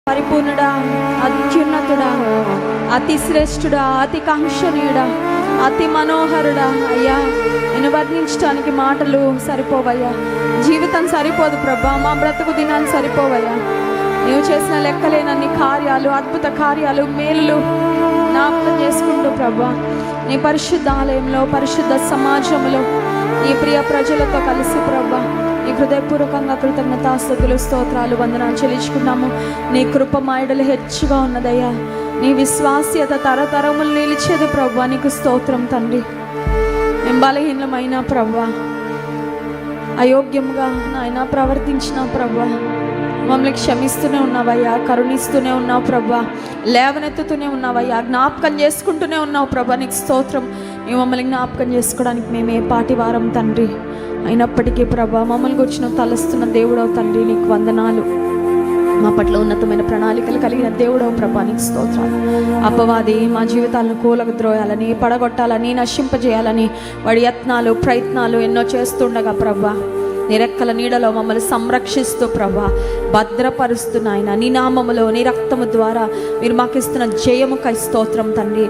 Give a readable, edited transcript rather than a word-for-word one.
పరిపూర్ణుడా, అత్యున్నతుడా, అతి శ్రేష్ఠుడా, అతి కాంక్షణీయుడా, అతి మనోహరుడా. అయ్యా, నేను వర్ణించడానికి మాటలు సరిపోవయ్యా, జీవితం సరిపోదు ప్రభా, మా బ్రతుకు దినాలు సరిపోవయ్యా. నీవు చేసిన లెక్కలేనన్ని కార్యాలు, అద్భుత కార్యాలు, మేలులు జ్ఞాపకం చేసుకుంటూ ప్రభా, నీ పరిశుద్ధ ఆలయంలో, పరిశుద్ధ సమాజంలో, ఈ ప్రియ ప్రజలతో కలిసి ప్రభా, నీ హృదయపూర్వకంగా కృతజ్ఞతాస్తుతులు, స్తోత్రాలు, వందనాలు చెల్లించుకున్నాము. నీ కృప మా ఎడల హెచ్చుగా ఉన్నదయ్యా. నీ విశ్వాస్యత తరతరములు నిలిచేది ప్రభా. నీకు స్తోత్రం తండ్రి. మేము బలహీనమైన ప్రభా, అయోగ్యంగా నాయన ప్రవర్తించిన ప్రభా, మమ్మల్ని క్షమిస్తూనే ఉన్నావయ్యా, కరుణిస్తూనే ఉన్నావు ప్రభా, లేవనెత్తుతూనే ఉన్నావయ్యా, జ్ఞాపకం చేసుకుంటూనే ఉన్నావు ప్రభా. నీకు స్తోత్రం. మేము మమ్మల్ని జ్ఞాపకం చేసుకోవడానికి మేము ఏ పాటి వారం తండ్రి. అయినప్పటికీ ప్రభా, మమ్మల్ని గురించిన తలస్తున్న దేవుడవు తండ్రి, నీకు వందనాలు. మా పట్ల ఉన్నతమైన ప్రణాళికలు కలిగిన దేవుడవు ప్రభా, నీకు స్తోత్రాలు. అపవాది మా జీవితాలను కూలద్రోయాలని, పడగొట్టాలని, నశింపజేయాలని వాడి యత్నాలు, ప్రయత్నాలు ఎన్నో చేస్తుండగా ప్రభా, నీ రెక్కల నీడలో మమ్మల్ని సంరక్షిస్తూ ప్రభా, భద్రపరుస్తున్నాయన నీ నామములో, నీ రక్తము ద్వారా మీరు మాకు ఇస్తున్న జయముకై స్తోత్రం తండ్రి.